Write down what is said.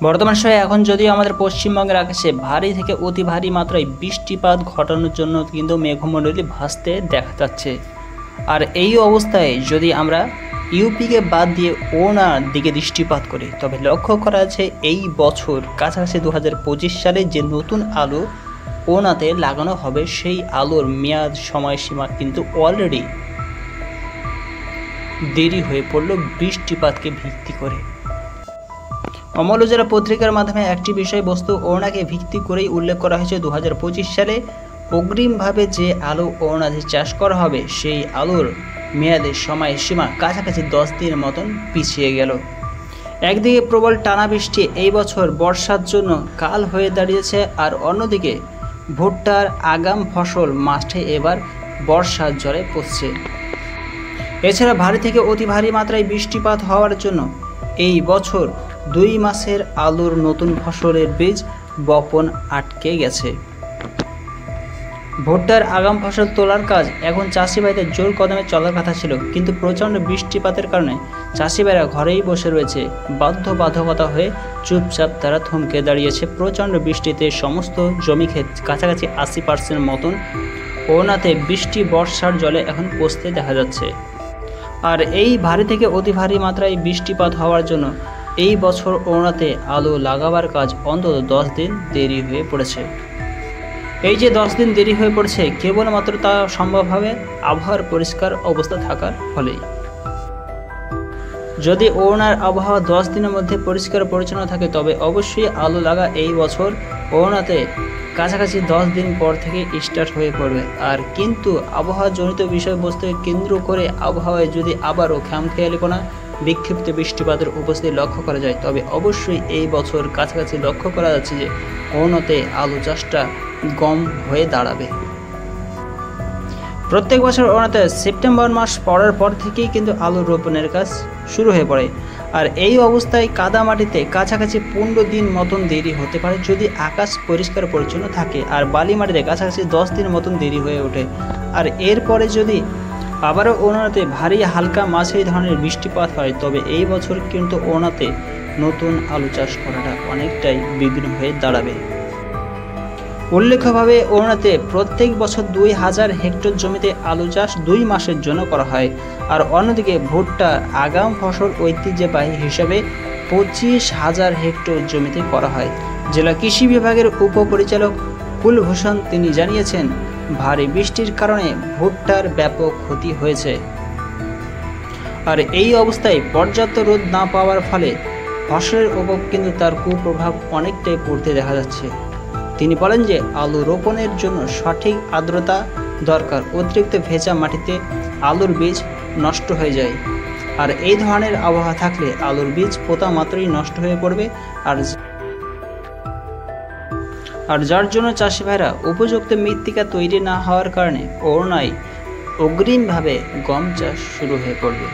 বর্তমান সময়ে এখন যদিও আমাদের পশ্চিমবঙ্গের আকাশে ভারী থেকে অতি ভারী মাত্রায় বৃষ্টিপাত ঘটানোর জন্য কিন্তু মেঘমণ্ডলী ভাসতে দেখা যাচ্ছে। আর এই অবস্থায় যদি আমরা ইউপিকে বাদ দিয়ে ওনার দিকে দৃষ্টিপাত করি, তবে লক্ষ্য করা যাচ্ছে এই বছর কাছাকাছি 2025 সালে যে নতুন আলো ওনাতে লাগানো হবে, সেই আলোর মেয়াদ সময়সীমা কিন্তু অলরেডি দেরি হয়ে পড়লো বৃষ্টিপাতকে ভিত্তি করে। অমল উজালা পত্রিকার মাধ্যমে একটি বিষয়বস্তু ওড়নাকে ভিত্তি করেই উল্লেখ করা হয়েছে 2025 সালে অগ্রিমভাবে যে আলু ওড়নাতে চাষ করা হবে, সেই আলুর মেয়াদের সময়সীমা কাছাকাছি 10 দিনের মতন পিছিয়ে গেল। একদিকে প্রবল টানা বৃষ্টি এই বছর বর্ষার জন্য কাল হয়ে দাঁড়িয়েছে, আর অন্যদিকে ভুট্টার আগাম ফসল মাঠে এবার বর্ষার জলে পড়ছে। এছাড়া ভারী থেকে অতি ভারী মাত্রায় বৃষ্টিপাত হওয়ার জন্য এই বছর 2 মাসের আলুর নতুন ফসলের বীজ বপন আটকে গেছে। ভুট্টার আগাম ফসল তোলার কাজ এখন চাষি ভাইদের জোর কদমে চলার কথা ছিল, কিন্তু প্রচণ্ড বৃষ্টিপাতের কারণে চাষি ভাইরা ঘরেই বসে রয়েছে। বাধ্যবাধকতা হয়ে চুপচাপ তারা থমকে দাঁড়িয়েছে। প্রচণ্ড বৃষ্টিতে সমস্ত জমি ক্ষেত কাছাকাছি 80% মতন ওনাতে বৃষ্টি বর্ষার জলে এখন পচতে দেখা যাচ্ছে। আর এই ভারী থেকে অতি ভারী মাত্রায় বৃষ্টিপাত হওয়ার জন্য এই বছর ওড়নাতে আলু লাগাবার কাজ অন্তত 10 দিন দেরি হয়ে পড়েছে। এই যে 10 দিন দেরি হয়ে পড়ছে, কেবলমাত্র তা সম্ভব হবে আবহাওয়ার পরিষ্কার অবস্থা থাকার ফলেই। যদি ওড়নার আবহাওয়া 10 দিনের মধ্যে পরিষ্কার পরিচ্ছন্ন থাকে, তবে অবশ্যই আলু লাগা এই বছর ওড়নাতে কাছাকাছি 10 দিন পর থেকে স্টার্ট হয়ে পড়বে। আর কিন্তু আবহাওয়াজনিত বিষয়বস্তুকে কেন্দ্র করে আবহাওয়ায় যদি আবারও খামখেয়ালিপনা বিক্ষিপ্ত বৃষ্টিপাতের উপস্থিতি লক্ষ্য করা যায়, তবে অবশ্যই এই বছর কাছাকাছি লক্ষ্য করা যাচ্ছে যে ওড়নাতে আলু চাষটা গম হয়ে দাঁড়াবে। প্রত্যেক বছর ওড়নাতে সেপ্টেম্বর মাস পড়ার পর থেকেই কিন্তু আলু রোপণের কাজ শুরু হয়ে পড়ে। আর এই অবস্থায় কাদা মাটিতে কাছাকাছি 15 দিন মতন দেরি হতে পারে যদি আকাশ পরিষ্কার পরিচ্ছন্ন থাকে, আর বালি মাটিতে কাছাকাছি 10 দিন মতন দেরি হয়ে ওঠে। আর এরপরে যদি আবারও ওড়নাতে ভারী হালকা মাঝারি ধরনের বৃষ্টিপাত হয়, তবে এই বছর কিন্তু ওড়নাতে নতুন আলু চাষ করাটা অনেকটাই বিঘ্ন হয়ে দাঁড়াবে। উল্লেখ্যভাবে ওড়নাতে প্রত্যেক বছর 2000 হেক্টর জমিতে আলু চাষ 2 মাসের জন্য করা হয়। আর অন্যদিকে ভুট্টার আগাম ফসল ঐতিহ্যবাহী হিসাবে 25,000 হেক্টর জমিতে করা হয়। জেলা কৃষি বিভাগের উপপরিচালক কুলভূষণ তিনি জানিয়েছেন, ভারী বৃষ্টির কারণে ভুট্টার ব্যাপক ক্ষতি হয়েছে। আর এই অবস্থায় পর্যাপ্ত রোদ না পাওয়ার ফলে ফসলের উপর কিন্তু তার কুপ্রভাব অনেকটাই পড়তে দেখা যাচ্ছে। তিনি বলেন যে আলু রোপণের জন্য সঠিক আর্দ্রতা দরকার। অতিরিক্ত ভেজা মাটিতে আলুর বীজ নষ্ট হয়ে যায়, আর এই ধরনের আবহাওয়া থাকলে আলুর বীজ পোতা মাত্রই নষ্ট হয়ে পড়বে। আর যার জন্য চাষি ভাইরা উপযুক্ত মৃত্তিকা তৈরি না হওয়ার কারণে ওড়নায় অগ্রিমভাবে গম চাষ শুরু হয়ে পড়বে।